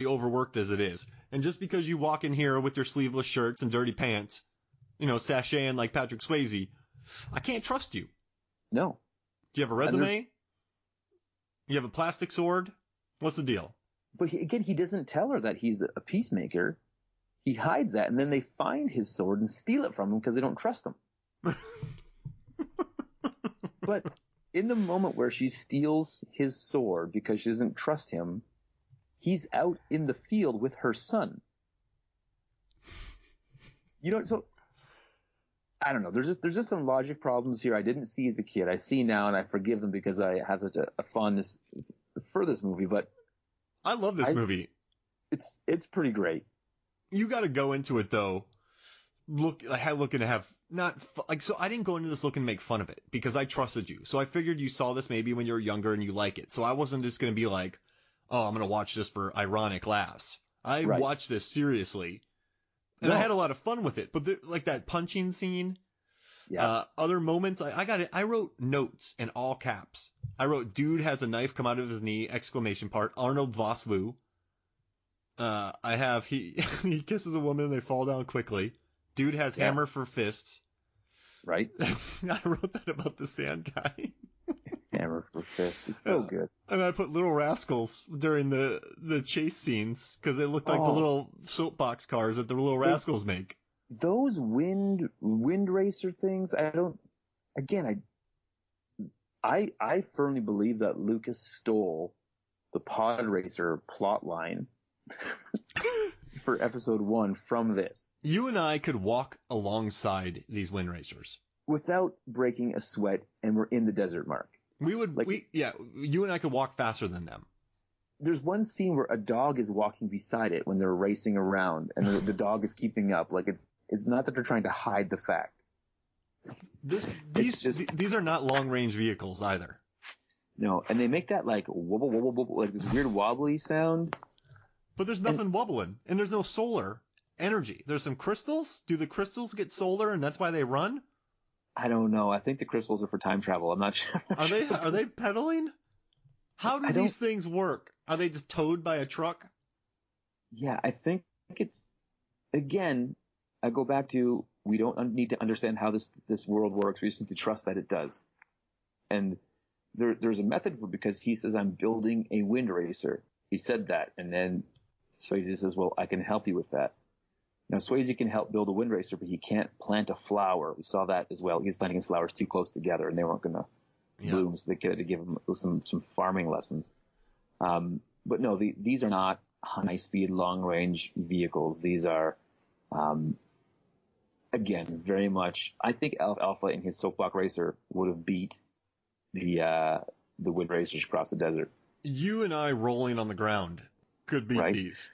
overworked as it is. And just because you walk in here with your sleeveless shirts and dirty pants, sashaying like Patrick Swayze, I can't trust you. No. Do you have a resume? You have a plastic sword? What's the deal? But he doesn't tell her that he's a peacemaker. He hides that, and then they find his sword and steal it from him because they don't trust him. But in the moment where she steals his sword because she doesn't trust him, he's out in the field with her son. So I don't know. There's just some logic problems here I didn't see as a kid. I see now, and I forgive them because I have such a fondness for this movie. But I love this movie. It's pretty great. You got to go into it though. Looking to have so I didn't go into this looking to make fun of it because I trusted you. So I figured you saw this maybe when you were younger and you like it. So I wasn't just going to be like, oh, I'm going to watch this for ironic laughs. I watched this seriously. And I had a lot of fun with it. But like that punching scene, other moments, I got it. I wrote notes in all caps. I wrote, dude has a knife come out of his knee, ! Arnold Vosloo. I have, he kisses a woman and they fall down quickly. Dude has hammer for fists. Right. I wrote that about the sand guy. Hammer for fists. It's so good. And I put Little Rascals during the chase scenes because they looked like the little soapbox cars that the Little Rascals make. Those wind racer things, I firmly believe that Lucas stole the pod racer plot line for episode 1 from this. You and I could walk alongside these wind racers without breaking a sweat, and we're in the desert, Mark. You and I could walk faster than them. There's one scene where a dog is walking beside it when they're racing around, and the dog is keeping up. Like it's not that they're trying to hide the fact. These are not long range vehicles either. No, and they make that like wobble wobble wobble, like this weird wobbly sound. But there's nothing wobbling, and there's no solar energy. There's some crystals. Do the crystals get solar, and that's why they run? I don't know. I think the crystals are for time travel. I'm not sure. Are they pedaling? How do these things work? Are they just towed by a truck? Yeah, I think it's, again, I go back to, we don't need to understand how this world works. We just need to trust that it does. And there's a method for it because he says, I'm building a wind racer. He said that. And then Swayze says, well, I can help you with that. Now, Swayze can help build a wind racer, but he can't plant a flower. We saw that as well. He was planting his flowers too close together, and they weren't going to bloom, so they had to give him some farming lessons. But no, these are not high-speed, long-range vehicles. These are, again, very much. I think Alpha in his soapbox racer would have beat the wind racers across the desert. You and I rolling on the ground could beat these.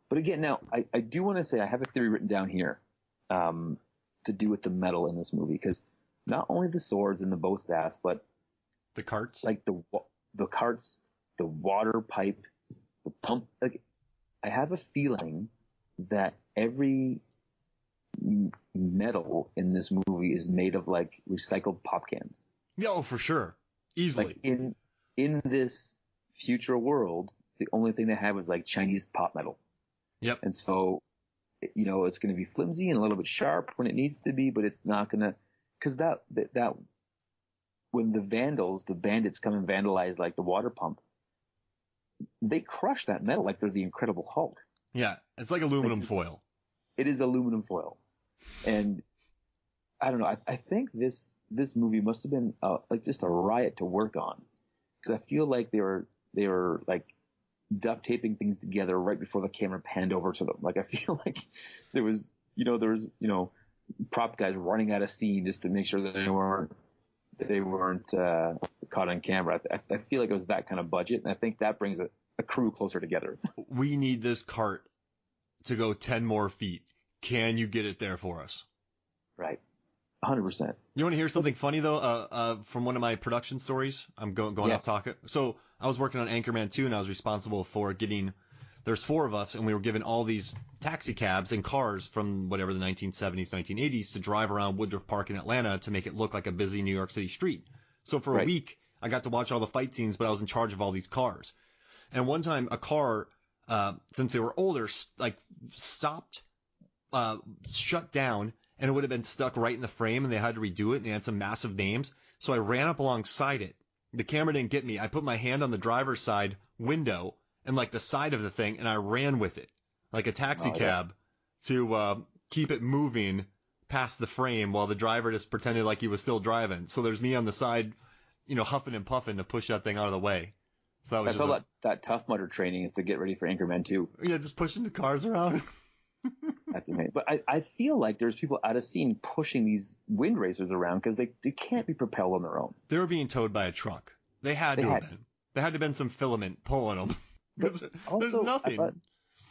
But again, now, I do want to say I have a theory written down here to do with the metal in this movie, because not only the swords and the bow staffs, but the carts, like the carts, the water pipe, the pump. Like, I have a feeling that every metal in this movie is made of like recycled pop cans. Yeah, oh, for sure, easily. Like in this future world, the only thing they have is like Chinese pop metal. Yep. And so, it's going to be flimsy and a little bit sharp when it needs to be, but it's not going to, because that when the bandits come and vandalize like the water pump, they crush that metal like they're the Incredible Hulk. Yeah, it's like aluminum foil. It is aluminum foil, and I don't know. I think this movie must have been like just a riot to work on, because I feel like they were like duct taping things together right before the camera panned over to them. Like, I feel like there was prop guys running out of scene just to make sure that they weren't caught on camera. I feel like it was that kind of budget, and I think that brings a crew closer together. We need this cart to go 10 more feet. Can you get it there for us? Right. 100%. You want to hear something funny, though, from one of my production stories? I'm going off topic. So I was working on Anchorman 2, and I was responsible for there's 4 of us, and we were given all these taxi cabs and cars from whatever the 1970s, 1980s to drive around Woodruff Park in Atlanta to make it look like a busy New York City street. So for a week, I got to watch all the fight scenes, but I was in charge of all these cars. And one time, a car since they were older, like stopped, shut down, and it would have been stuck right in the frame, and they had to redo it, and they had some massive names. So I ran up alongside it. The camera didn't get me. I put my hand on the driver's side window and like the side of the thing, and I ran with it like a taxi cab to keep it moving past the frame while the driver just pretended like he was still driving. So there's me on the side, huffing and puffing to push that thing out of the way. So that's all that Tough Mudder training is to get ready for Anchorman 2. Yeah, just pushing the cars around. That's amazing. But I feel like there's people out of scene pushing these wind racers around because they can't be propelled on their own. They were being towed by a truck. They had to have been. There had to have been some filament pulling them. There's nothing.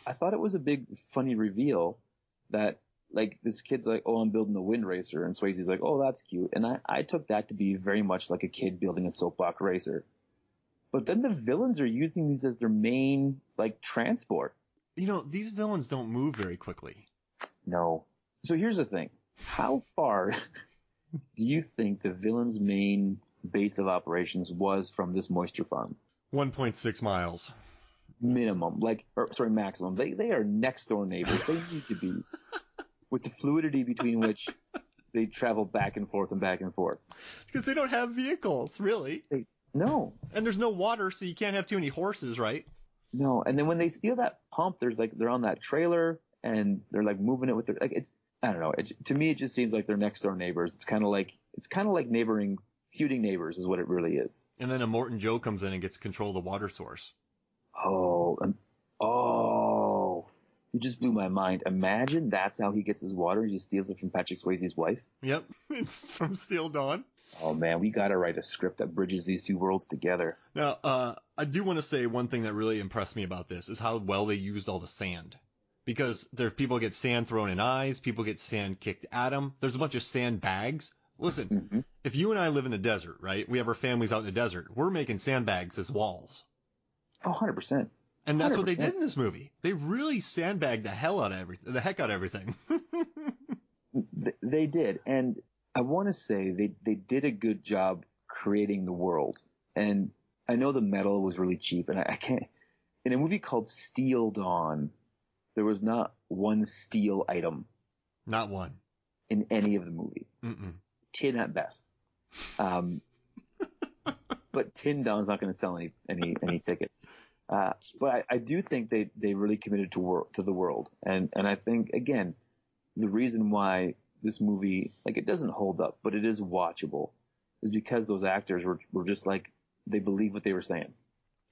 I thought it was a big funny reveal that like this kid's like, oh, I'm building a wind racer, and Swayze's like, oh, that's cute. And I took that to be very much like a kid building a soapbox racer. But then the villains are using these as their main like transport. These villains don't move very quickly. No. So here's the thing. How far do you think the villain's main base of operations was from this moisture farm? 1.6 miles. Minimum. Maximum. They are next door neighbors. They need to be. With the fluidity between which they travel back and forth and back and forth. Because they don't have vehicles, really. No. And there's no water, so you can't have too many horses, right? No. And then when they steal that pump, they're on that trailer and they're like moving it with their, like, I don't know. To me, it just seems like they're next door neighbors. It's kind of like feuding neighbors is what it really is. And then a Morton Joe comes in and gets control of the water source. You just blew my mind. Imagine that's how he gets his water. He just steals it from Patrick Swayze's wife. Yep. It's from Steel Dawn. Oh, man, we got to write a script that bridges these two worlds together. Now, I do want to say one thing that really impressed me about this is how well they used all the sand. Because people get sand thrown in eyes, people get sand kicked at them. There's a bunch of sand bags. Listen, If you and I live in a desert, right? We have our families out in the desert. We're making sandbags as walls. Oh, 100%. And that's 100%. What they did in this movie. They really sandbagged the heck out of everything. They did. And I want to say they did a good job creating the world. And I know the metal was really cheap, and I can't. In a movie called Steel Dawn, there was not one steel item. Not one. In any of the movie. Mm-mm. Tin at best. But Tin Dawn's not going to sell any tickets. But I do think they really committed to the world. And I think, again, the reason why this movie, like, it doesn't hold up, but it is watchable, is because those actors were just like, they believed what they were saying.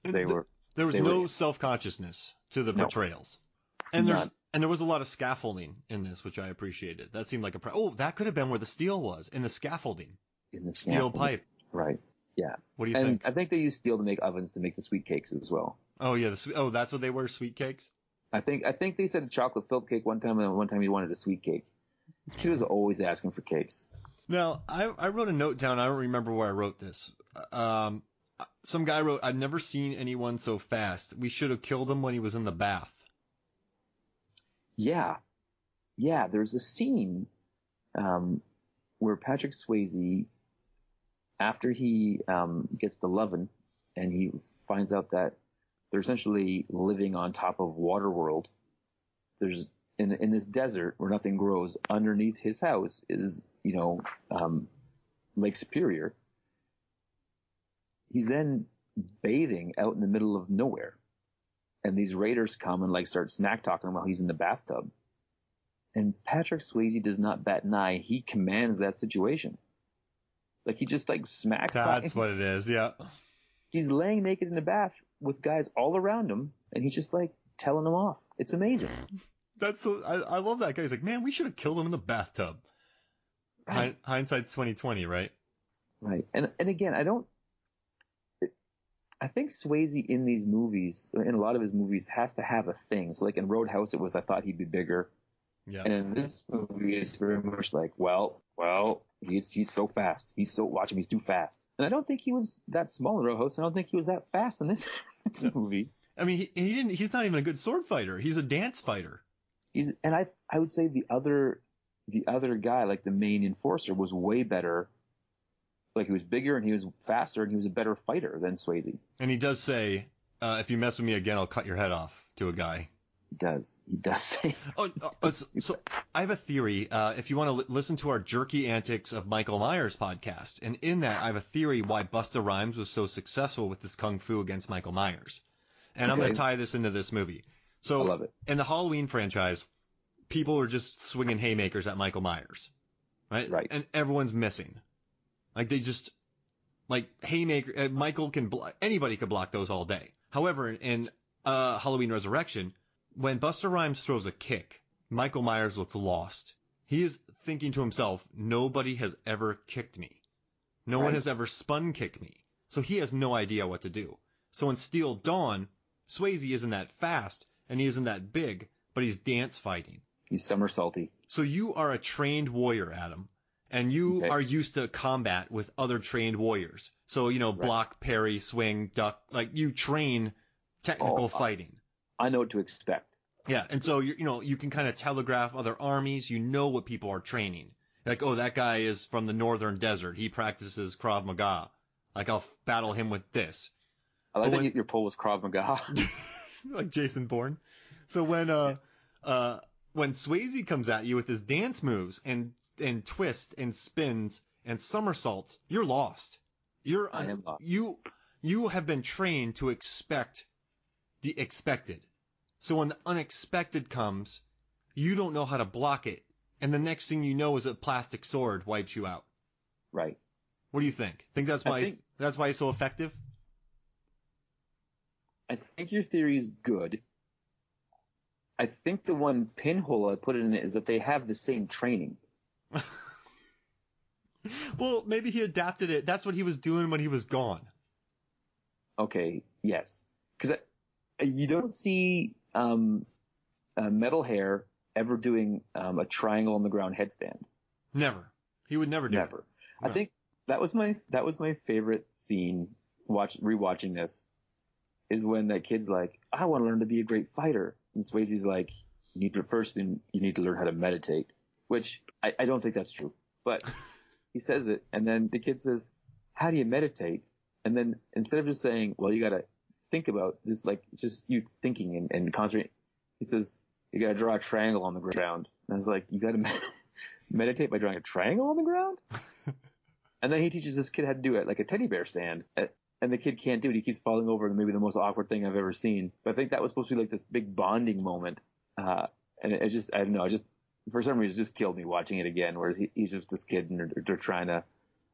There was no self-consciousness to the portrayals. And there was a lot of scaffolding in this, which I appreciated. That seemed like that could have been where the steel was, in the scaffolding. In the steel pipe. Right. Yeah. What do you think? I think they used steel to make ovens to make the sweet cakes as well. Oh yeah, that's what they were, sweet cakes? I think they said a chocolate filled cake one time, and one time he wanted a sweet cake. He was always asking for cakes. Now, I wrote a note down. I don't remember where I wrote this. Some guy wrote, "I've never seen anyone so fast. We should have killed him when he was in the bath." Yeah. There's a scene where Patrick Swayze, after he gets the lovin', and he finds out that they're essentially living on top of Waterworld. There's in this desert where nothing grows. Underneath his house is Lake Superior. He's then bathing out in the middle of nowhere, and these raiders come and start snack talking him while he's in the bathtub. And Patrick Swayze does not bat an eye. He commands that situation. He just smacks. That's what it is. Yeah. He's laying naked in the bath with guys all around him, and he's just telling them off. It's amazing. I love that guy. He's like, man, we should have killed him in the bathtub. Right. Hindsight's 20/20, right? Right. And again, I think Swayze in these movies, in a lot of his movies, has to have a thing. So in Roadhouse, it was, I thought he'd be bigger. Yeah. And in this movie, it's very much well, he's so fast. Watch him, he's too fast. And I don't think he was that small in Roadhouse. I don't think he was that fast in this movie. I mean, he's not even a good sword fighter. He's a dance fighter. I would say the other guy, the main enforcer, was way better. He was bigger and he was faster and he was a better fighter than Swayze. And he does say, if you mess with me again, I'll cut your head off to a guy. He does. He does say. So I have a theory. If you want to listen to our Jerky Antics of Michael Myers podcast, and in that I have a theory why Busta Rhymes was so successful with this kung fu against Michael Myers. And I'm going to tie this into this movie. So I love it. In the Halloween franchise, people are just swinging haymakers at Michael Myers, right? Right. And everyone's missing. Like they just, like haymaker, Michael can anybody could block those all day. However, in Halloween Resurrection, when Busta Rhymes throws a kick, Michael Myers looks lost. He is thinking to himself, nobody has ever kicked me. No one has ever spun kicked me. So he has no idea what to do. So in Steel Dawn, Swayze isn't that fast and he isn't that big, but he's dance fighting. He's somersaulty. So you are a trained warrior, Adam, and you are used to combat with other trained warriors. So, block, parry, swing, duck, like you train technical fighting. I know what to expect. Yeah, and so you can kind of telegraph other armies. You know what people are training. Like, oh, that guy is from the northern desert. He practices Krav Maga. Like, I'll battle him with this. I like that your poll was Krav Maga. Like Jason Bourne. So when Swayze comes at you with his dance moves and twists and spins and somersaults, you're lost. I am lost. You have been trained to expect the expected. So when the unexpected comes, you don't know how to block it. And the next thing you know is a plastic sword wipes you out. Right. What do you think? Think that's why he's so effective? I think your theory is good. I think the one pinhole I put in it is that they have the same training. Well, maybe he adapted it. That's what he was doing when he was gone. Okay, yes. Because you don't see Metal Hair ever doing a triangle on the ground headstand. Never. He would never do it. Never. No. I think that was my favorite scene rewatching this, is when that kid's like, I want to learn to be a great fighter. And Swayze's like, you need to learn how to meditate, which I don't think that's true, but he says it. And then the kid says, how do you meditate? And then instead of just saying, well, you got to think about just you thinking and concentrating, he says, you got to draw a triangle on the ground. And I was like, you got to meditate by drawing a triangle on the ground? And then he teaches this kid how to do it, like a teddy bear stand. And the kid can't do it. He keeps falling over, and maybe the most awkward thing I've ever seen. But I think that was supposed to be like this big bonding moment. And it just, I don't know, for some reason, it just killed me watching it again, where he's just this kid and they're trying to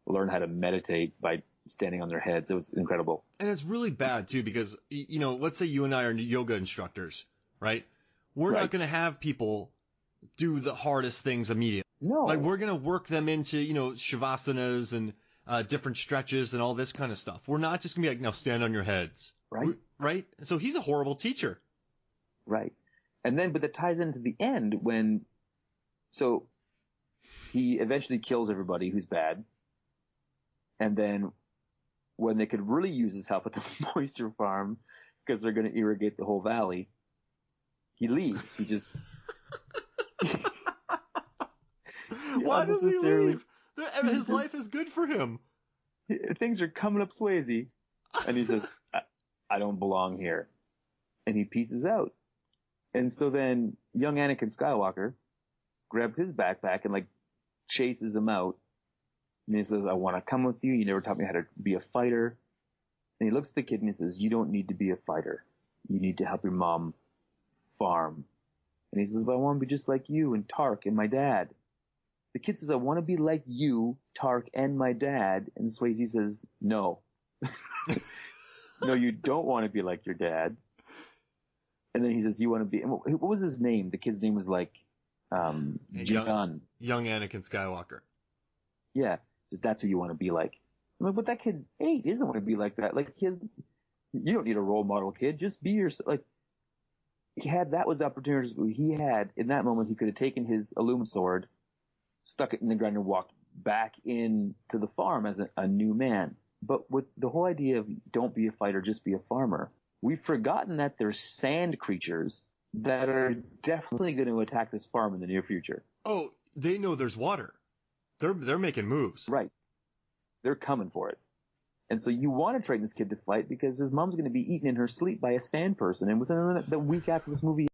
learn how to meditate by standing on their heads. It was incredible. And it's really bad too, because, let's say you and I are yoga instructors, right? We're not going to have people do the hardest things immediately. No. Like, we're going to work them into, shavasanas and different stretches and all this kind of stuff. We're not just going to be like, now stand on your heads. Right. Right? So he's a horrible teacher. Right. And then, but that ties into the end so he eventually kills everybody who's bad. And then when they could really use his help at the moisture farm, because they're going to irrigate the whole valley, he leaves. He just... Why does he leave? His life is good for him. Things are coming up Swayze. And he says, I don't belong here. And he pieces out. And so then young Anakin Skywalker grabs his backpack and chases him out. And he says, I want to come with you. You never taught me how to be a fighter. And he looks at the kid and he says, you don't need to be a fighter. You need to help your mom farm. And he says, but I want to be just like you and Tark and my dad. The kid says, I want to be like you, Tark, and my dad. And Swayze says, no. No, you don't want to be like your dad. And then he says, you want to be... What was his name? The kid's name was John. Young Anakin Skywalker. Yeah. Just, that's who you want to be like. I'm like, but that kid's 8. He doesn't want to be like that. You don't need a role model, kid. Just be yourself. That was the opportunity he had. In that moment, he could have taken his aluminum sword, stuck it in the ground, and walked back into the farm as a new man. But with the whole idea of don't be a fighter, just be a farmer, we've forgotten that there's sand creatures that are definitely going to attack this farm in the near future. Oh, they know there's water. They're making moves. Right. They're coming for it. And so you want to train this kid to fight because his mom's going to be eaten in her sleep by a sand person. And within the week after this movie